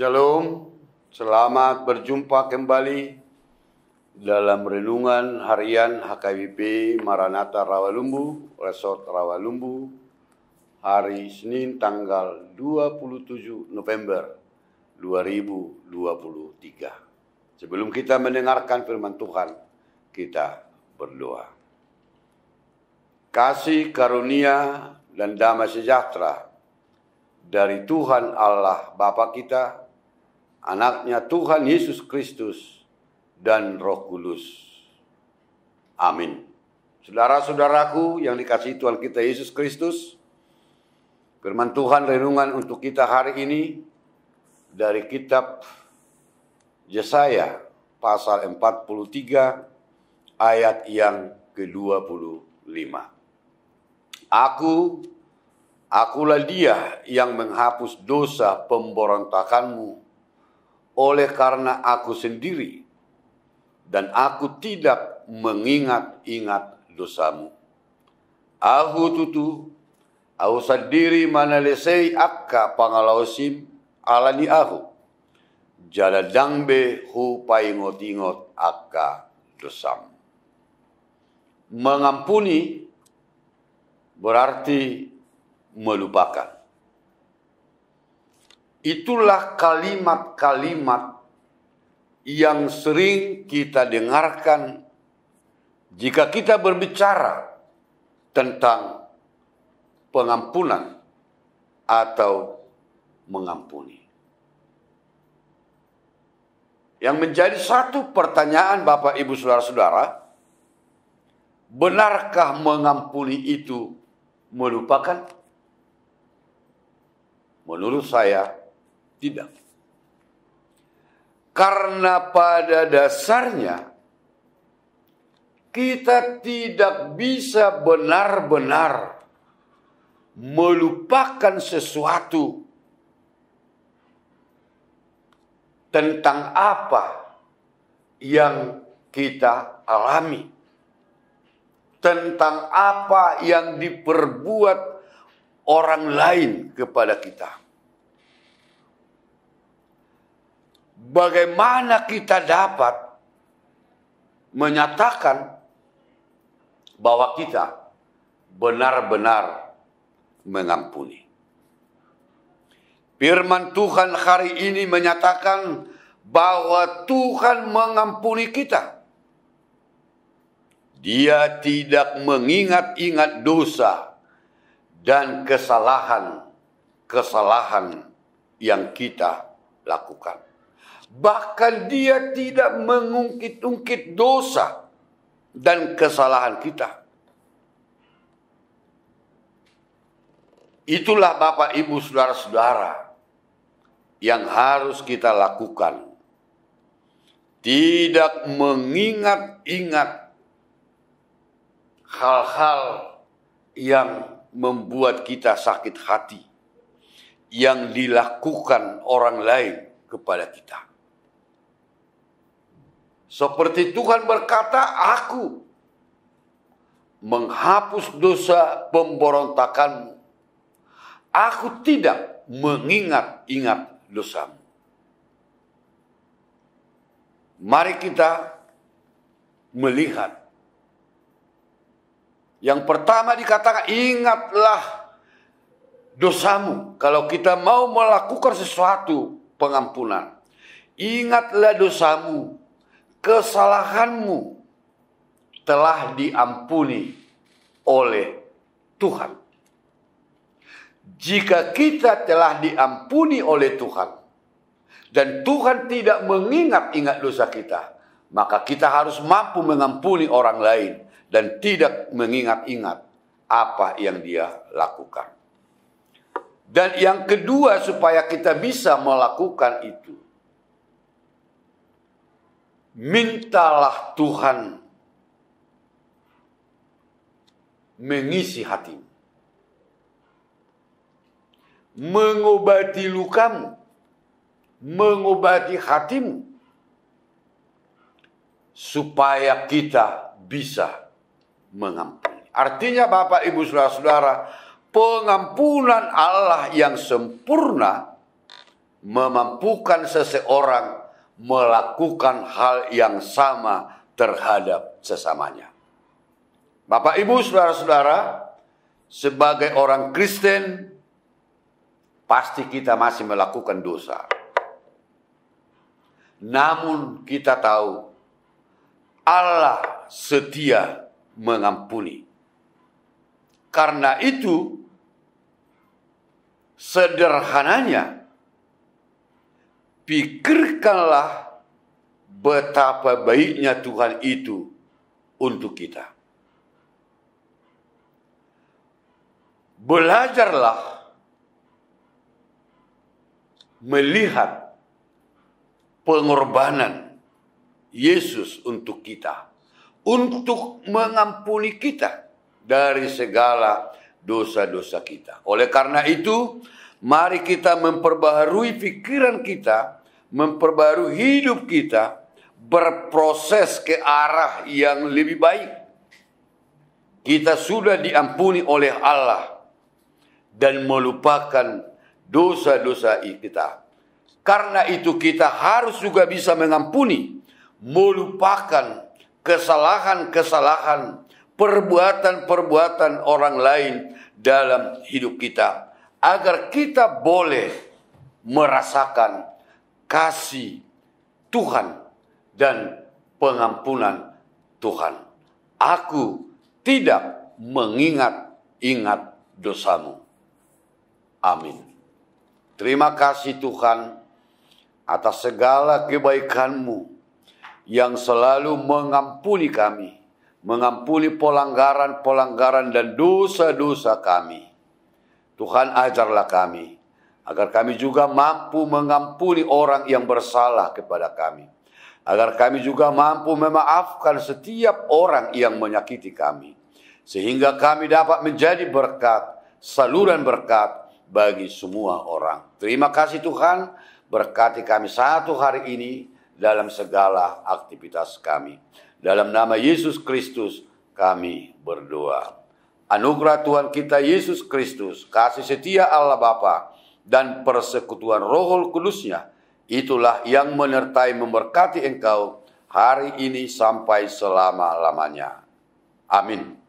Shalom, selamat berjumpa kembali dalam renungan harian HKBP Maranatha Rawalumbu, Resort Rawalumbu, hari Senin tanggal 27 November 2023. Sebelum kita mendengarkan firman Tuhan, kita berdoa. Kasih karunia dan damai sejahtera dari Tuhan Allah Bapa kita, Anaknya Tuhan Yesus Kristus, dan Roh Kudus. Amin. Saudara-saudaraku yang dikasihi Tuhan kita Yesus Kristus, firman Tuhan renungan untuk kita hari ini dari kitab Yesaya pasal 43 ayat yang ke-25. Akulah Dia yang menghapus dosa pemberontakanmu oleh karena aku sendiri, dan aku tidak mengingat-ingat dosamu. Aku sendiri manalesei akka pangalausim alani aku, jala dangbe hu paingot-ingot akka dosamu. Mengampuni berarti melupakan. Itulah kalimat-kalimat yang sering kita dengarkan jika kita berbicara tentang pengampunan atau mengampuni. Yang menjadi satu pertanyaan Bapak Ibu Saudara-saudara, benarkah mengampuni itu melupakan? Menurut saya, tidak. Karena pada dasarnya kita tidak bisa benar-benar melupakan sesuatu tentang apa yang kita alami, tentang apa yang diperbuat orang lain kepada kita. Bagaimana kita dapat menyatakan bahwa kita benar-benar mengampuni? Firman Tuhan hari ini menyatakan bahwa Tuhan mengampuni kita. Dia tidak mengingat-ingat dosa dan kesalahan yang kita lakukan. Bahkan Dia tidak mengungkit-ungkit dosa dan kesalahan kita. Itulah Bapak Ibu Saudara-saudara yang harus kita lakukan. Tidak mengingat-ingat hal-hal yang membuat kita sakit hati, yang dilakukan orang lain kepada kita. Seperti Tuhan berkata, aku menghapus dosa pemberontakanmu. Aku tidak mengingat-ingat dosamu. Mari kita melihat. Yang pertama dikatakan, ingatlah dosamu. Kalau kita mau melakukan sesuatu pengampunan, ingatlah dosamu. Kesalahanmu telah diampuni oleh Tuhan. Jika kita telah diampuni oleh Tuhan, dan Tuhan tidak mengingat-ingat dosa kita, maka kita harus mampu mengampuni orang lain dan tidak mengingat-ingat apa yang dia lakukan. Dan yang kedua, supaya kita bisa melakukan itu, mintalah Tuhan mengisi hatimu, mengobati lukamu, mengobati hatimu, supaya kita bisa mengampuni. Artinya Bapak Ibu Saudara-saudara, pengampunan Allah yang sempurna memampukan seseorang melakukan hal yang sama terhadap sesamanya. Bapak, Ibu, saudara-saudara, sebagai orang Kristen, pasti kita masih melakukan dosa. Namun kita tahu Allah setia mengampuni. Karena itu, sederhananya, pikirkanlah betapa baiknya Tuhan itu untuk kita. Belajarlah melihat pengorbanan Yesus untuk kita, untuk mengampuni kita dari segala dosa-dosa kita. Oleh karena itu, mari kita memperbaharui pikiran kita, memperbaharui hidup kita, berproses ke arah yang lebih baik. Kita sudah diampuni oleh Allah dan melupakan dosa-dosa kita. Karena itu kita harus juga bisa mengampuni, melupakan kesalahan-kesalahan, perbuatan-perbuatan orang lain dalam hidup kita, agar kita boleh merasakan kasih Tuhan dan pengampunan Tuhan. Aku tidak mengingat-ingat dosamu. Amin. Terima kasih Tuhan atas segala kebaikan-Mu yang selalu mengampuni kami, mengampuni pelanggaran-pelanggaran dan dosa-dosa kami. Tuhan, ajarlah kami, agar kami juga mampu mengampuni orang yang bersalah kepada kami. Agar kami juga mampu memaafkan setiap orang yang menyakiti kami. Sehingga kami dapat menjadi berkat, saluran berkat bagi semua orang. Terima kasih Tuhan, berkati kami satu hari ini dalam segala aktivitas kami. Dalam nama Yesus Kristus kami berdoa. Anugerah Tuhan kita Yesus Kristus, kasih setia Allah Bapa, dan persekutuan Roh Kudus-Nya, itulah yang menyertai memberkati engkau hari ini sampai selama-lamanya. Amin.